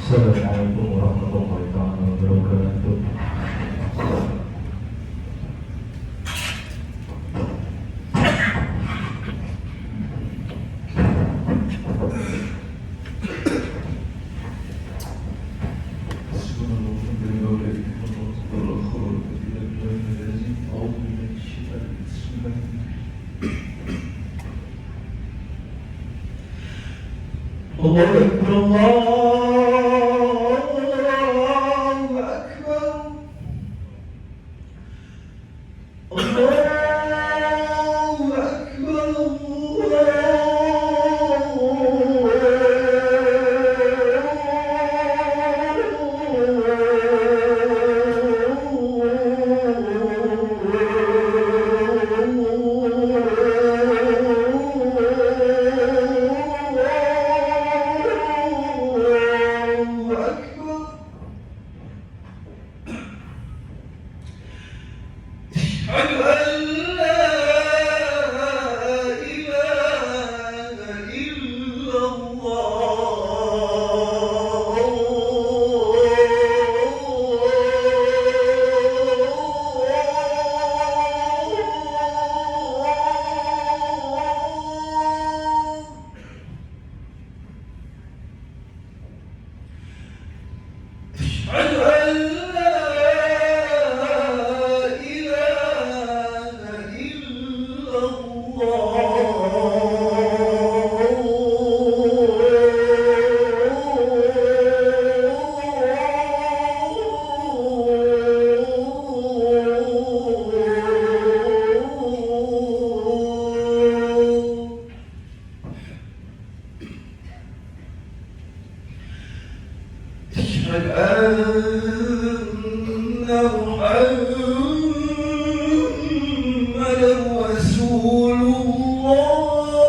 Assalamualaikum warahmatullahi taala wabarakatuh. الله أكبر الله أكبر الله أكبر أشهد أن محمدا رسول الله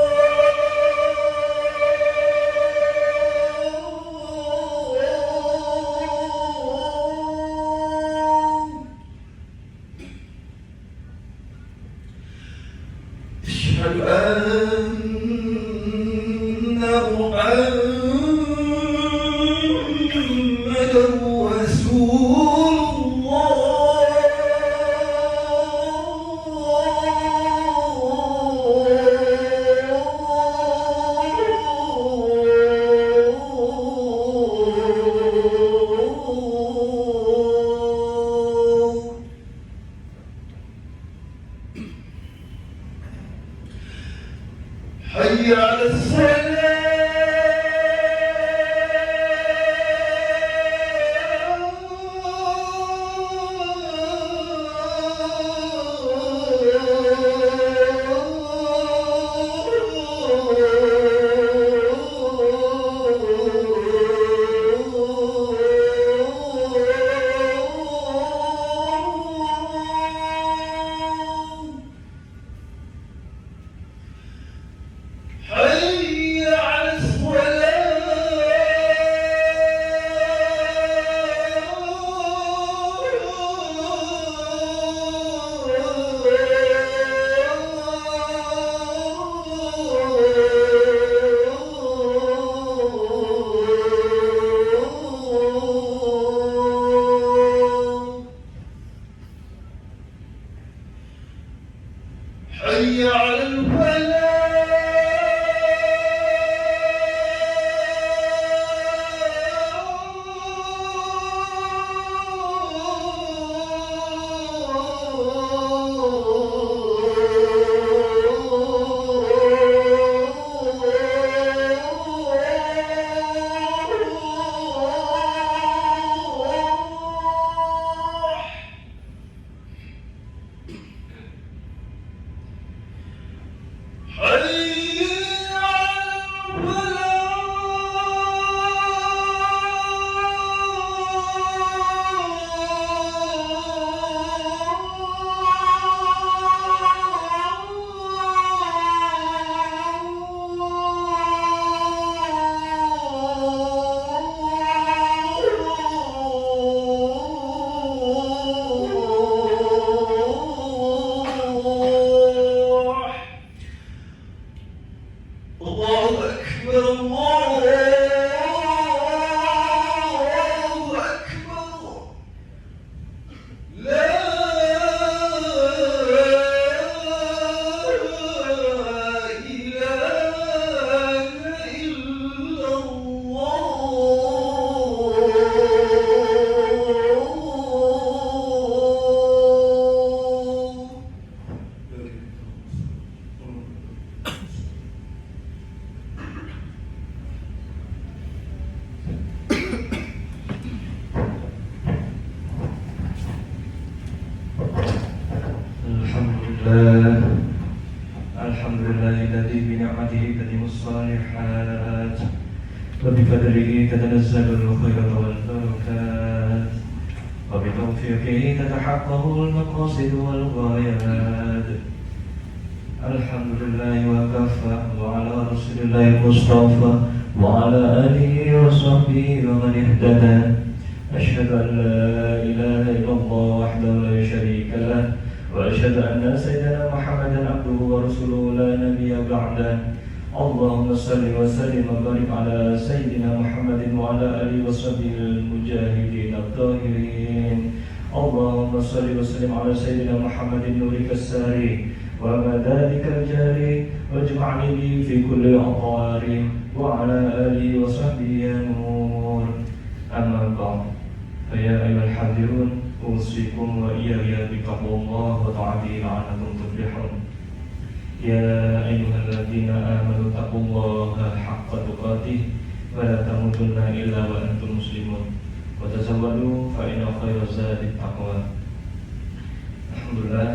أشهد أن محمدا رسول الله حي على الصلاة حي على الصلاة حي على الله أكبر الله الصالحات وبفضله تتنزل الخيرات والبركات وبتوفيقه تتحقق المقاصد والغايات. الحمد لله وكفى وعلى رسول الله المصطفى وعلى آله وصحبه ومن اهتدى. أشهد أن لا إله إلا الله وحده لا شريك له وأشهد أن سيدنا محمدا عبده ورسوله لا نبي بعده. اللهم صل وسلم وبارك على سيدنا محمد وعلى آله وصحبه المجاهدين الطاهرين. اللهم صل وسلم على سيدنا محمد نورك الساري ومدادك الجاري واجمعني به في كل أطواري وعلى آله وصحبه يا نور. أما بعد فيا أيها الحاضرون أوصيكم وإياي بتقوى الله وطاعته لعلكم تفلحون. يا أيها الذين آمنوا اتقوا الله حق تقاته ولا تموتن إلا وأنتم مسلمون وتزودوا فإن خير الزاد التقوى. Alhamdulillah,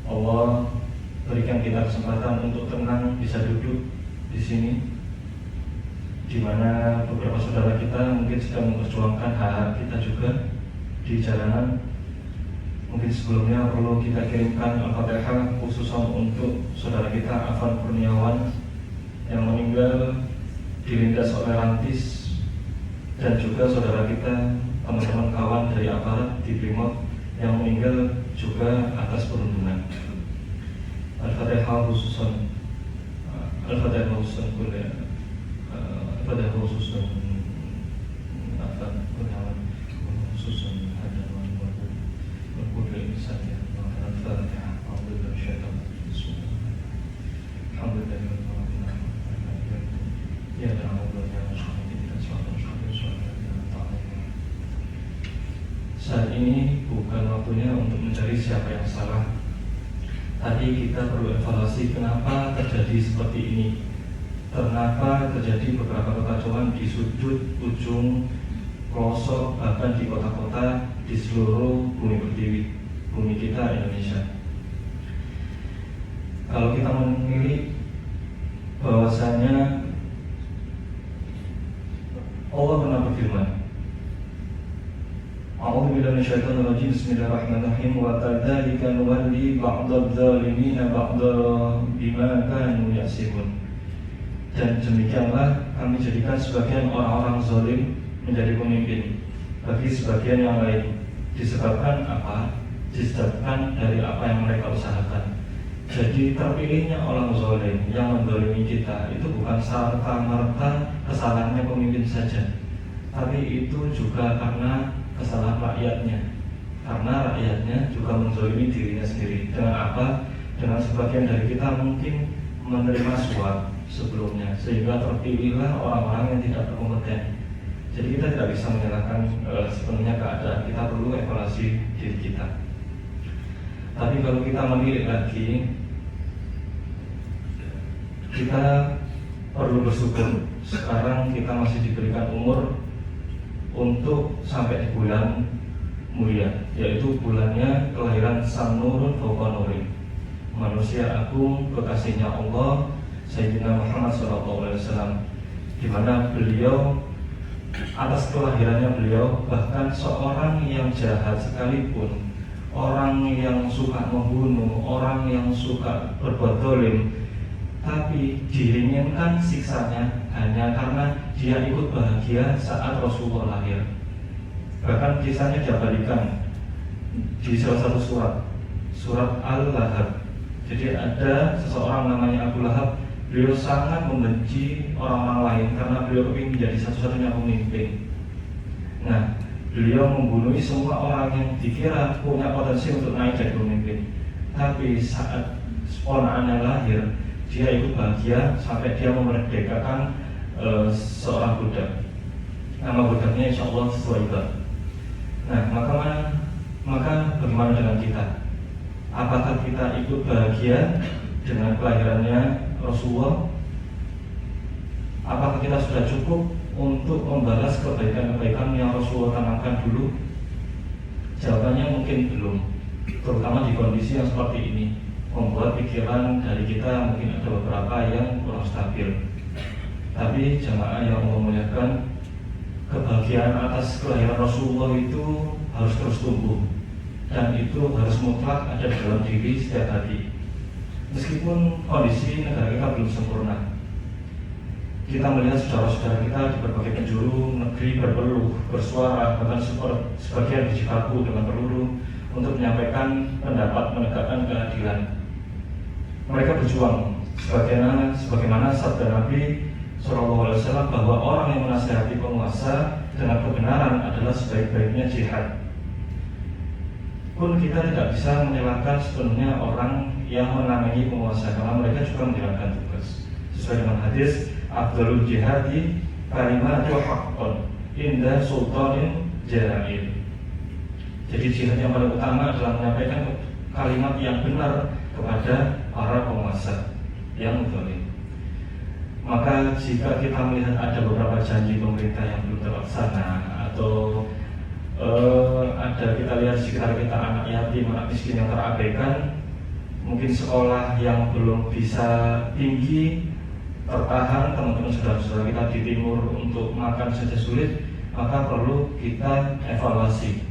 Allah berikan kita kesempatan untuk tenang bisa duduk di sini, di mana beberapa saudara kita mungkin sedang memperjuangkan hak kita juga di jalanan. Mungkin sebelumnya perlu kita kirimkan Al-Fatihah khususan untuk saudara kita Afan Kurniawan yang meninggal dilindas oleh rantis, dan juga saudara kita teman-teman kawan dari aparat di Brimob yang meninggal juga atas perundungan. Al-Fatihah khususan Al-Fatihah khususan kuliah Al-Fatihah khususan Afan Kurniawan khususan Saat ini bukan waktunya untuk mencari siapa yang salah. Tadi kita perlu evaluasi kenapa terjadi seperti ini. Kenapa terjadi beberapa kekacauan di sudut, ujung, pelosok, bahkan di kota-kota di seluruh bumi pertiwi, bumi kita Indonesia. Kalau kita memilih bahwasanya Allah pernah berfirman, A'udzubillahi minasyaitonir rajim, bismillahirrahmanirrahim, wa kadzalika nuwalli ba'dadz zalimina ba'dza bima kanu yaksibun. Dan demikianlah kami jadikan sebagian orang-orang zalim menjadi pemimpin bagi sebagian yang lain. Disebabkan apa? Disebabkan dari apa yang mereka usahakan. Jadi terpilihnya orang zalim yang menzalimi kita itu bukan serta-merta kesalahannya pemimpin saja, tapi itu juga karena kesalahan rakyatnya. Karena rakyatnya juga menzalimi dirinya sendiri. Dengan apa? Dengan sebagian dari kita mungkin menerima suap sebelumnya, sehingga terpilihlah orang-orang yang tidak berkompeten. Jadi kita tidak bisa menyalahkan sepenuhnya keadaan. Kita perlu evaluasi diri kita. Tapi kalau kita menilik lagi, kita perlu bersyukur. Sekarang kita masih diberikan umur untuk sampai di bulan mulia, yaitu bulannya kelahiran Sang Nurun Fawqa Nurin, manusia agung kekasihnya Allah, Sayyidina Muhammad SAW, di mana beliau atas kelahirannya beliau, bahkan seorang yang jahat sekalipun, orang yang suka membunuh, orang yang suka berbuat zalim, tapi diringankan siksanya hanya karena dia ikut bahagia saat Rasulullah lahir. Bahkan kisahnya diabadikan di salah satu surat Al-Lahab. Jadi ada seseorang namanya Abu Lahab. Beliau sangat membenci orang-orang lain karena beliau ingin menjadi satu-satunya pemimpin. Nah, beliau membunuh semua orang yang dikira punya potensi untuk naik jadi pemimpin. Tapi saat ponakannya lahir, dia ikut bahagia sampai dia memerdekakan seorang budak. Nama budaknya insya Allah Suwaibah. Nah, maka bagaimana dengan kita? Apakah kita ikut bahagia dengan kelahirannya Rasulullah? Apakah kita sudah cukup untuk membalas kebaikan-kebaikan yang Rasulullah tanamkan dulu? Jawabannya mungkin belum, terutama di kondisi yang seperti ini, membuat pikiran dari kita mungkin ada beberapa yang kurang stabil. Tapi jamaah yang Allah muliakan, kebahagiaan atas kelahiran Rasulullah itu harus terus tumbuh, dan itu harus mutlak ada dalam diri setiap hati. Meskipun kondisi negara kita belum sempurna, kita melihat saudara-saudara kita di berbagai penjuru negeri berpeluh, bersuara, bahkan sebagian dijibaku dengan peluru untuk menyampaikan pendapat, menegakkan keadilan. Mereka berjuang sebagaimana sabda Nabi SAW bahwa orang yang menasihati penguasa dengan kebenaran adalah sebaik-baiknya jihad. Pun kita tidak bisa menyalahkan sepenuhnya orang yang menamai penguasa, karena mereka juga menjalankan tugas. Sesuai dengan hadis, afdhalul jihadi kalimatu haqqun inda sultanin jahil. Jadi jihad yang paling utama adalah menyampaikan kalimat yang benar kepada para penguasa yang zalim. Maka jika kita melihat ada beberapa janji pemerintah yang belum terlaksana, atau ada kita lihat di sekitar kita anak yatim, anak miskin yang terabaikan, mungkin sekolah yang belum bisa tinggi tertahan, teman-teman saudara-saudara kita di timur untuk makan saja sulit, maka perlu kita evaluasi.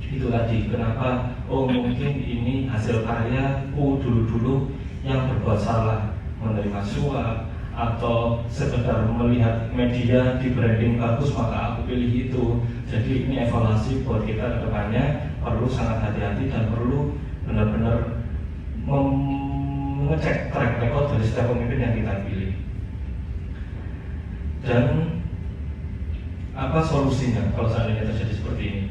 Itu tadi, kenapa? Oh, mungkin ini hasil karyaku dulu-dulu yang berbuat salah, menerima suap, atau sekedar melihat media di branding bagus maka aku pilih itu. Jadi ini evaluasi buat kita ke depannya, perlu sangat hati-hati dan perlu benar-benar mengecek track record dari setiap pemimpin yang kita pilih. Dan apa solusinya kalau seandainya terjadi seperti ini?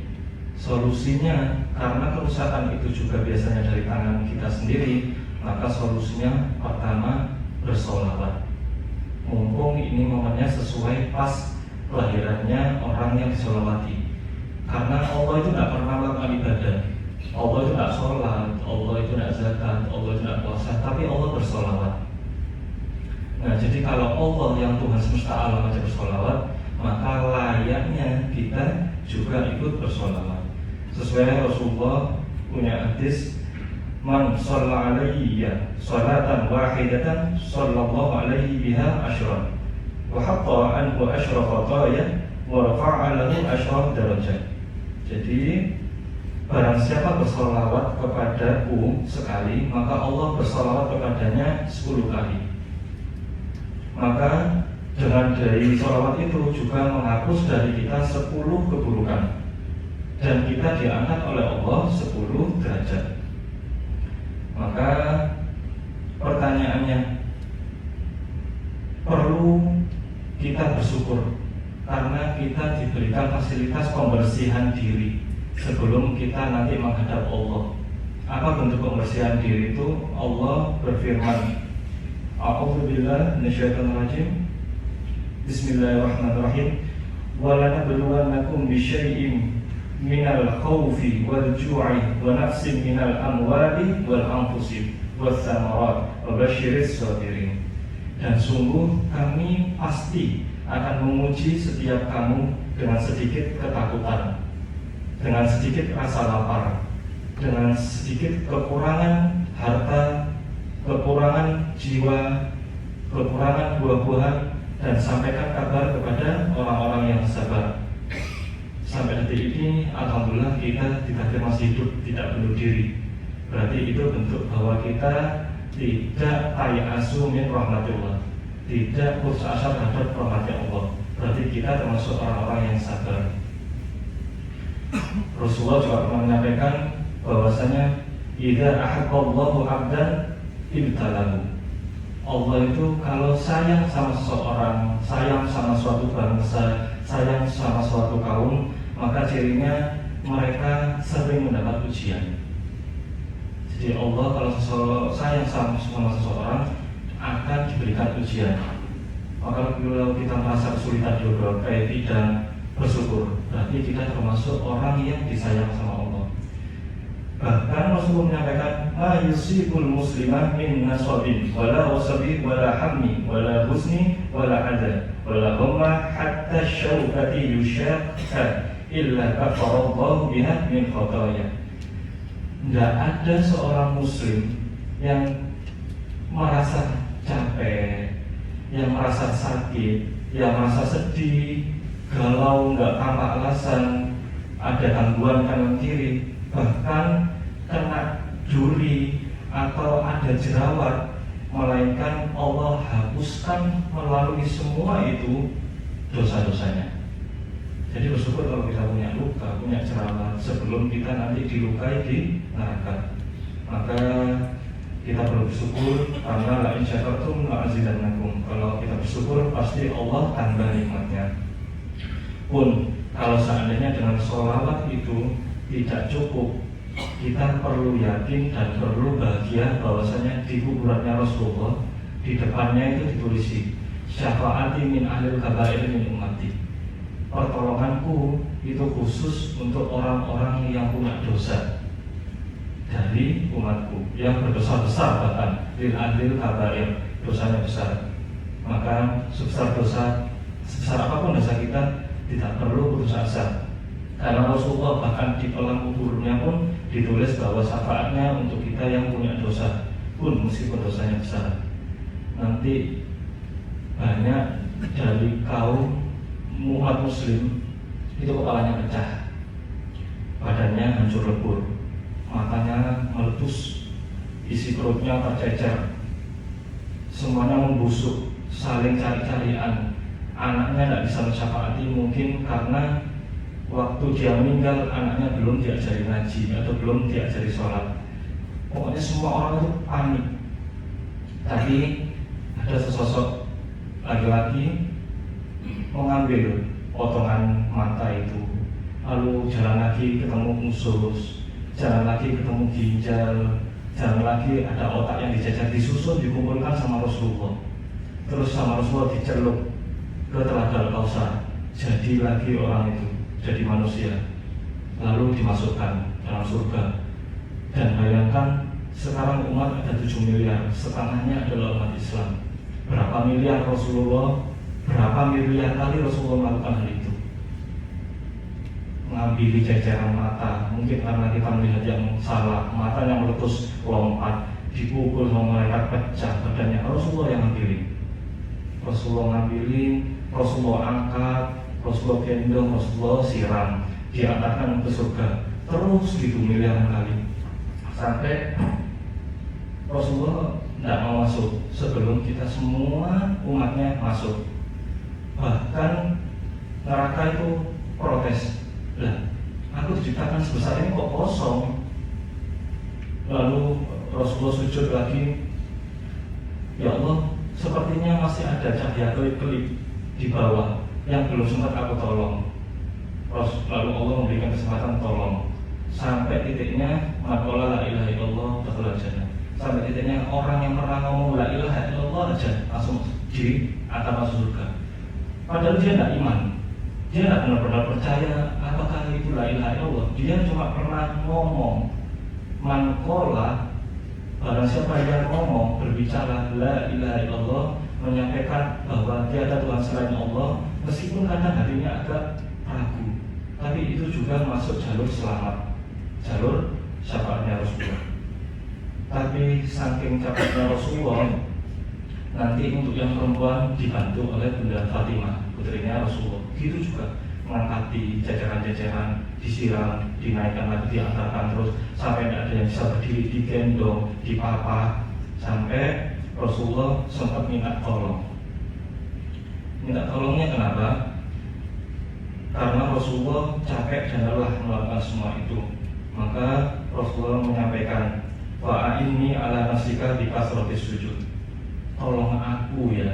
Solusinya, karena kerusakan itu juga biasanya dari tangan kita sendiri, maka solusinya pertama bersolawat. Mumpung ini momennya sesuai pas kelahirannya orang yang disolawati. Karena Allah itu tidak pernah melakukan ibadah, Allah itu tidak sholat, Allah itu tidak zakat, Allah itu tidak puasa, tapi Allah bersolawat. Nah, jadi kalau Allah yang Tuhan semesta alam aja bersolawat, maka layaknya kita juga ikut bersolawat. Sesuai Rasulullah punya hadis, man shalla alayya salatan wahidatan sallallahu alaihi biha asyran wa hatta anhu asyra khataya wa rafa'a lahu asyra darajat. Jadi barang siapa bersolawat kepadaku sekali, maka Allah bersolawat kepadanya 10 kali. Maka dengan dari solawat itu juga menghapus dari kita 10 keburukan, dan kita diangkat oleh Allah 10 derajat. Maka pertanyaannya, perlu kita bersyukur karena kita diberikan fasilitas pembersihan diri sebelum kita nanti menghadap Allah. Apa bentuk pembersihan diri itu? Allah berfirman, A'udzubillahi minasyaitonir rajim. Bismillahirrahmanirrahim. Wa lanabluwannakum bisyai'in minal khawfi wal ju'i wa nafsin minal amwali wal anfusi was samarat wa basyiris sabirin. Dan sungguh kami pasti akan menguji setiap kamu dengan sedikit ketakutan, dengan sedikit rasa lapar, dengan sedikit kekurangan harta, kekurangan jiwa, kekurangan buah-buahan, dan sampaikan kabar kepada orang-orang yang sabar. Sampai detik ini, alhamdulillah kita ditakdir masih hidup, tidak bunuh diri. Berarti itu bentuk bahwa kita tidak tayasu min rahmatillah, tidak putus asa terhadap rahmatnya Allah. Berarti kita termasuk orang-orang yang sabar. Rasulullah juga pernah menyampaikan bahwasanya idza ahabballahu 'abdan ibtalahu. Allah itu kalau sayang sama seseorang, sayang sama suatu bangsa, sayang sama suatu kaum, maka cirinya mereka sering mendapat ujian. Jadi Allah kalau sayang sama seseorang akan diberikan ujian. Maka kalau kita merasa kesulitan di beberapa bidang, bersyukur, berarti kita termasuk orang yang disayang sama Allah. Bahkan Rasulullah menyampaikan, ma yusibul muslimah min nasabin wala wasabi wala hammi wala husni wala adha wala humma hatta syaukati yusyakka illa kafarallahu biha min khataya. Tidak ada seorang muslim yang merasa capek, yang merasa sakit, yang merasa sedih, galau, nggak tanpa alasan, ada gangguan kanan kiri, bahkan kena duri atau ada jerawat, melainkan Allah hapuskan melalui semua itu dosa-dosanya. Jadi bersyukur kalau kita punya luka, punya jerawat sebelum kita nanti dilukai di neraka. Maka kita perlu bersyukur karena la in syakartum la azidannakum. Kalau kita bersyukur pasti Allah tambah nikmatnya. Pun kalau seandainya dengan sholawat itu tidak cukup, kita perlu yakin dan perlu bahagia bahwasanya di kuburannya Rasulullah di depannya itu ditulisi syafaati min ahlil kabair min ummati. Pertolonganku itu khusus untuk orang-orang yang punya dosa dari umatku, yang berdosa besar, bahkan lil adil kabair, dosanya besar. Maka sebesar dosa, sebesar apapun dosa kita, tidak perlu putus asa, karena Rasulullah bahkan di kolam kuburnya pun ditulis bahwa syafaatnya untuk kita yang punya dosa pun meskipun dosanya besar. Nanti banyak dari kaum umat muslim itu kepalanya pecah, badannya hancur lebur, matanya meletus, isi perutnya tercecer, semuanya membusuk, saling cari-carian. Anaknya tidak bisa mensyafaati mungkin karena waktu dia meninggal anaknya belum diajari ngaji atau belum diajari sholat. Pokoknya semua orang itu panik. Tapi ada sesosok laki-laki mengambil potongan mata itu, lalu jalan lagi ketemu usus, jalan lagi ketemu ginjal, jalan lagi ada otak yang dijajar, disusun, dikumpulkan sama Rasulullah. Terus sama Rasulullah diceluk ke Telaga Al-Kausar, jadi lagi orang itu, jadi manusia, lalu dimasukkan dalam surga. Dan bayangkan sekarang umat ada 7 miliar, setengahnya adalah umat Islam. Berapa miliar Rasulullah, berapa miliar kali Rasulullah melakukan hal itu, mengambil jajaran mata. Mungkin karena kita melihat yang salah, mata yang meletus, lompat, dipukul sama mereka, pecah badannya. Rasulullah yang ngambilin, Rasulullah ngambilin, Rasulullah angkat, Rasulullah gendong, Rasulullah siram, diantarkan ke surga. Terus gitu miliaran kali, sampai Rasulullah tidak mau masuk sebelum kita semua umatnya masuk. Bahkan neraka itu protes, lah aku diciptakan sebesar ini kok kosong. Lalu Rasulullah sujud lagi, ya Allah, sepertinya masih ada cahaya kelip-kelip di bawah yang belum sempat aku tolong. Lalu Allah memberikan kesempatan tolong sampai titiknya maqala la ilaha illallah dakhala jannah. Sampai titiknya orang yang pernah ngomong la ilaha illallah aja langsung akan masuk surga. Padahal dia tidak iman, dia tidak benar-benar percaya apakah itu la ilaha illallah. Dia cuma pernah ngomong, man qala, barang siapa yang ngomong, berbicara la ilaha illallah, menyampaikan bahwa tiada Tuhan selain Allah, meskipun kadang hatinya agak ragu, tapi itu juga masuk jalur selamat, jalur syafaatnya Rasulullah. Tapi saking cepatnya Rasulullah, nanti untuk yang perempuan dibantu oleh Bunda Fatimah, putrinya Rasulullah. Gitu juga mengangkati jajaran-jajaran, disiram, dinaikkan lagi, diantarkan terus sampai tidak ada yang bisa berdiri, digendong, dipapa, sampai Rasulullah sempat minta tolong. Minta tolongnya kenapa? Karena Rasulullah capek dan lelah melakukan semua itu. Maka Rasulullah menyampaikan, wa'inni ala nafsika bi kasratis sujud. Tolong aku ya.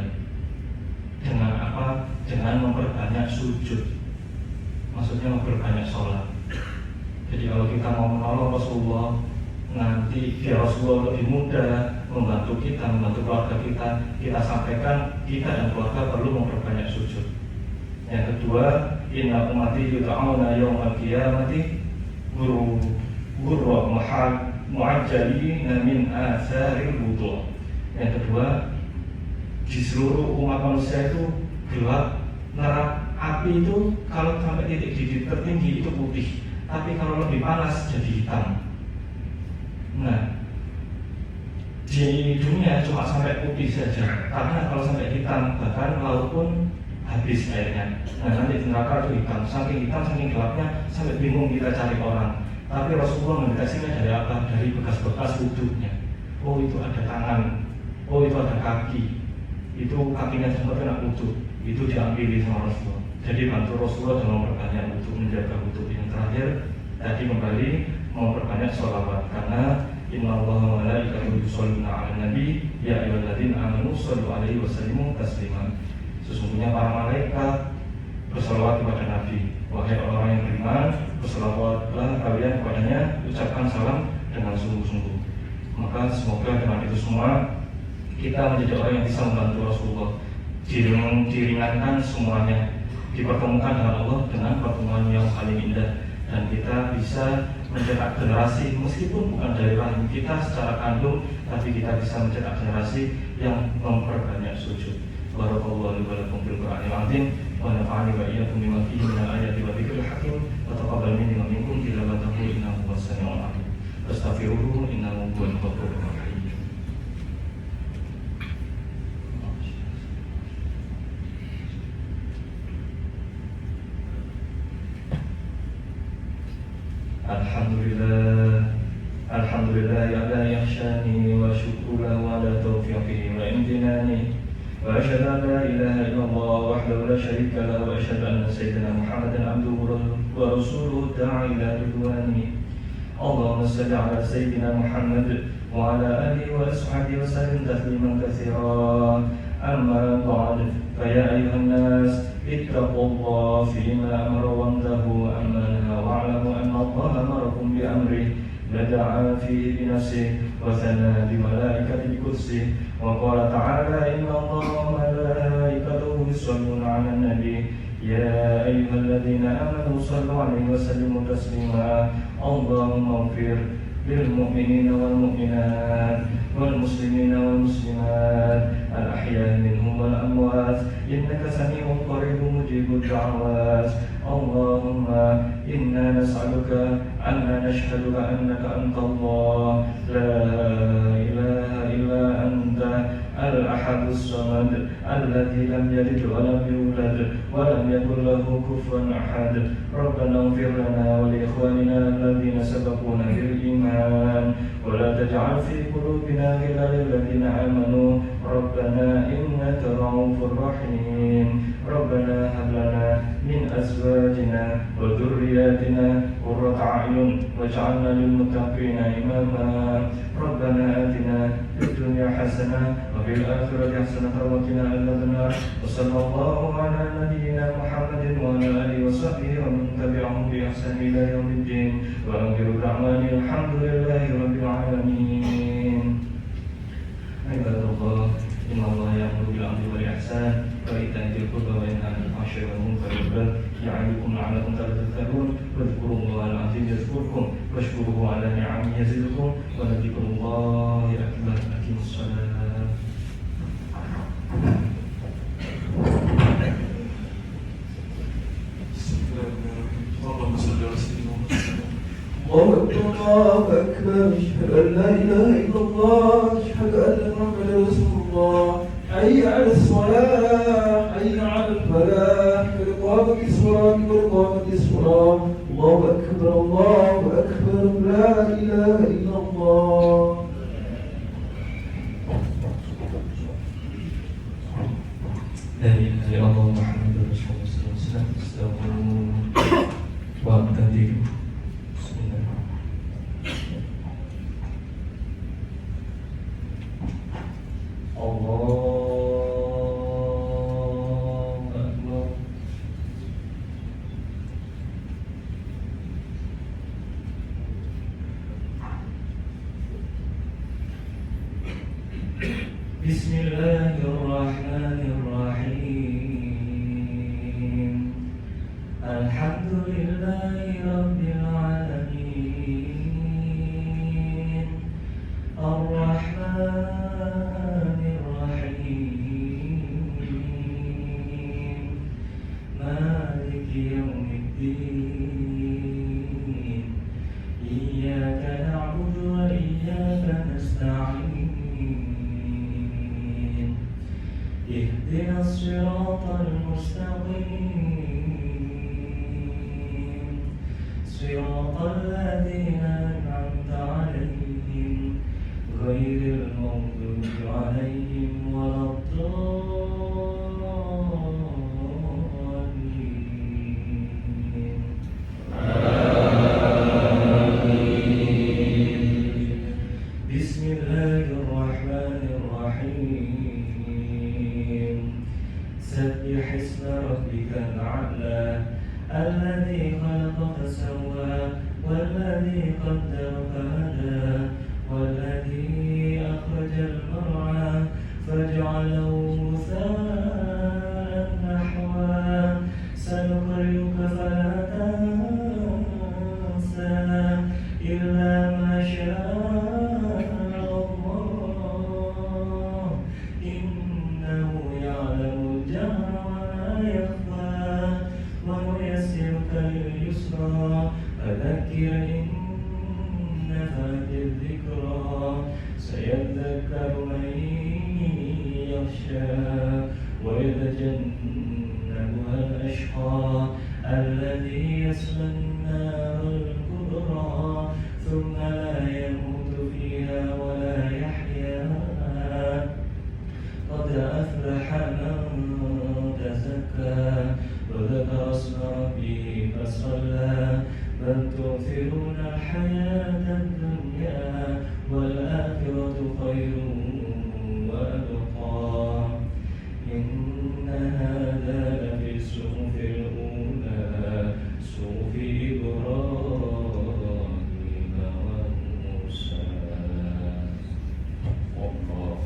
Dengan apa? Dengan memperbanyak sujud. Maksudnya memperbanyak sholat. Jadi kalau kita mau menolong Rasulullah, nanti biar Rasulullah lebih mudah membantu kita, membantu keluarga kita, kita sampaikan kita dan keluarga perlu memperbanyak sujud. Yang kedua, inna ummati yud'auna yawmal qiyamati ghurran mu'ajjalina min atharil wudu'. Yang kedua, di seluruh umat manusia itu gelap, neraka api itu kalau sampai titik tertinggi itu putih, tapi kalau lebih panas jadi hitam. Nah, di dunia cuma sampai putih saja, karena kalau sampai hitam bahkan laut pun habis airnya. Nah nanti di neraka itu hitam, saking gelapnya sampai bingung kita cari orang. Tapi Rasulullah mendeteksinya dari apa? Dari bekas-bekas wudhunya. Oh itu ada tangan, oh itu ada kaki, itu kakinya sempat kena wudhu, itu diambil sama Rasulullah. Jadi bantu Rasulullah dalam memperbanyak wudhu, menjaga wudhu. Yang terakhir tadi kembali memperbanyak sholawat, karena Innallaha wa malaikatahu yusholluna 'alan nabi ya ayyuhalladzina amanu shollu 'alaihi wa sallimu taslima. Sesungguhnya para malaikat bersolawat kepada Nabi. Wahai orang yang beriman, bersolawatlah kalian kepadanya, ucapkan salam dengan sungguh-sungguh. Maka semoga dengan itu semua kita menjadi orang yang bisa membantu Rasulullah, diringankan semuanya, dipertemukan dengan Allah dengan pertemuan yang paling indah, dan kita bisa mencetak generasi meskipun bukan dari rahim kita secara kandung, tapi kita bisa mencetak generasi yang memperbanyak sujud. Barakallahu li wa lakum fil Qur'anil azim wa nafa'ani wa iyyakum bima fihi minal ayati wa dzikril hakim wa taqabbal minni wa minkum tilawatahu innahu huwas samiul alim. Astaghfiruhu innahu huwal ghafurur rahim. Alhamdulillah ya la yakhshani wa syukru lahu ala taufiqihi wa imtinani wa asyhadu an la ilaha illallah wahdahu la syarika lahu wa asyhadu anna sayyidina Muhammadan abduhu wa rasuluhu da'a ila ridwani. Allahumma salli ala sayyidina Muhammad wa ala alihi wa ashabihi wa sallim tasliman katsiran. Amma ba'd, fa ya ayyuhan nas ittaqullaha fima amara wa antahu amma nahaa wa'lamu anna Allah amarakum bi amrihi بدأ فيه بنفسه وثنى بملائكته بقدسه وقال تعالى إن الله وملائكته يصلون على النبي يا أيها الذين آمنوا صلوا عليه وسلموا تسليما. اللهم اغفر للمؤمنين والمؤمنات والمسلمين والمسلمات الأحياء منهم والأموات إنك سميع قريب مجيب الدعوات. اللهم إنا نسألك أن نشهد أنك أنت الله لا إله إلا أنت الأحد الصمد الذي لم يلد ولم يولد ولم يكن له كفوا أحد. ربنا اغفر لنا ولإخواننا الذين سبقونا بالإيمان ولا تجعل في قلوبنا غلا للذين آمنوا ربنا إنك رؤوف رحيم. ربنا هب لنا من أزواجنا وذرياتنا قرة أعين واجعلنا للمتقين إماما. ربنا آتنا في الدنيا حسنة وفي الآخرة حسنة وقنا عذاب النار. وصلى الله على نبينا محمد وعلى آله وصحبه ومن تبعهم بإحسان إلى يوم الدين. وآخر دعوانا الحمد لله رب العالمين. عباد الله إن الله يأمر بالعدل والإحسان وإيتاء ذي القربى وينهى عن الفحشاء والمنكر والبغي يعظكم لعلكم تذكرون. واذكروا الله العظيم يذكركم واشكروه على نعمه يزدكم ولذكر الله أكبر. أقيموا الصلاة. اللهم صل على سيدنا محمد. الله أكبر. أشهد أن لا إله إلا الله. أشهد أن محمدا رسول الله. حي على الصلاة. حي على الفلاح. قد قامت الصلاة. قد قامت الصلاة. الله أكبر. الله أكبر. لا إله إلا الله. لا إله إلا الله محمد رسول الله صلى الله عليه وسلم. استغفروا وابتدئوا. بسم الله. الله أكبر. بسم الله الرحمن الرحيم. الحمد لله رب العالمين الرحمن الرحيم مالك يوم الدين إياك نعبد وإياك نستعين الصراط المستقيم صراط الذين أنعمت عليهم غير المغضوب عليهم ولا الضالين. بسم الله الرحمن الرحيم سبح اسم ربك الأعلى الذي خلق فسوى والذي قدر فهدى والذي أخرج المرعى فجعله غثاء نحوا سنقرئك فلا تنسى إلا ما شاء الله إنه يعلم الجهر وما يخفى ونيسرك لليسرى فذكر إن نفعت الذكرى سيذكر من يخشى ويتجنبها الأشقى الذي يصلى النار الكبرى ثم لا يموت فيها ولا يحيا قد أفلح من تزكى وذكر اسم ربه فصلى بل تؤثرون الحياة الدنيا والآخرة خير وأبقى إن هذا لفي الصحف الأولى صحف إبراهيم وموسى. الله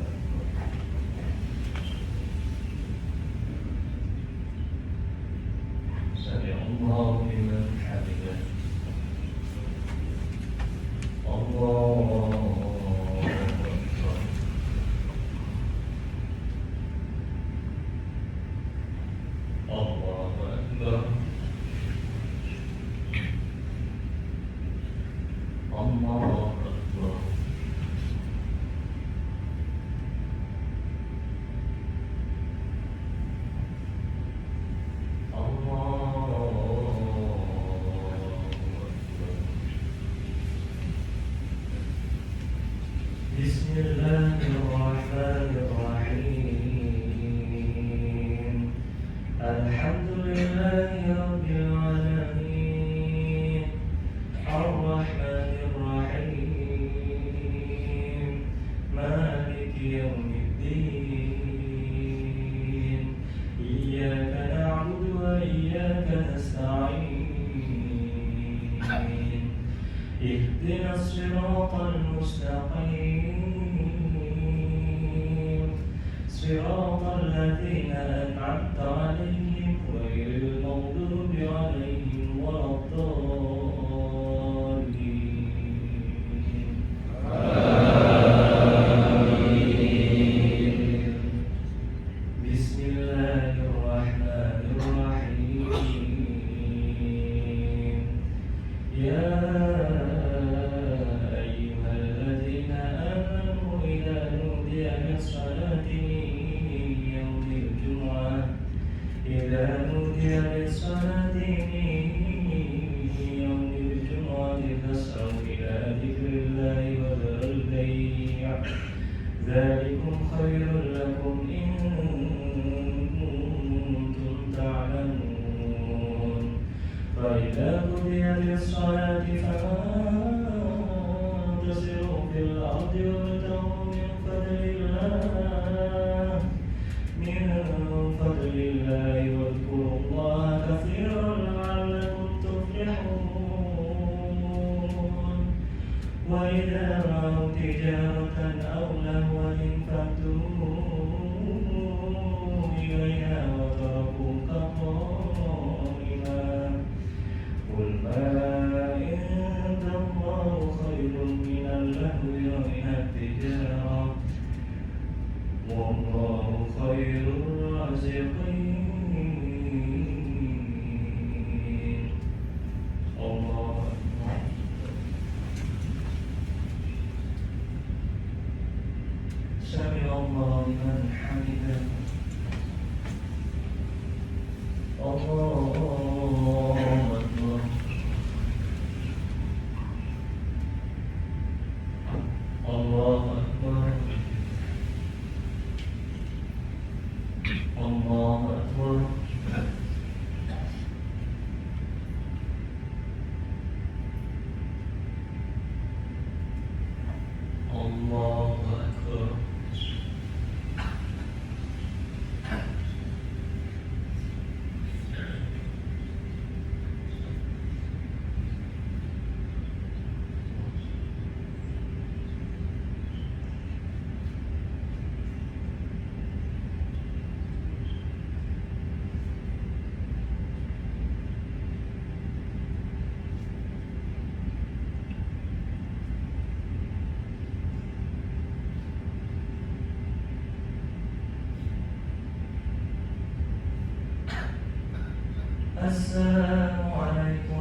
سمع الله لمن حمده. الله أكبر. الله أكبر. الله أكبر. بسم الله الرحمن الرحيم الحمد لله رب العالمين الرحمن الرحيم مالك يوم الدين إياك نعبد وإياك نستعين اهدنا الصراط المستقيم صراط الذين أنعمت عليهم غير المغضوب عليهم ولا الضالين. آمين. بسم الله الرحمن الرحيم يا أيها الذين آمنوا إذا نودي للصلاة يوم الجمعة فاسعوا إلى ذكر الله وذروا البيع ذلكم خير لكم إن كنتم تعلمون فإذا قضيت الصلاة فانتشروا في الأرض وابتغوا من فضل الله واذكروا الله كثيرا لعلكم تفلحون وإذا رأوا تجارة أو لهوا انفضوا إليها وتركوك قائما قل ما عند الله خير من اللهو ومن التجارة والله خير الرازقين. الله أكبر. سمع الله لمن حمده. Assalamualaikum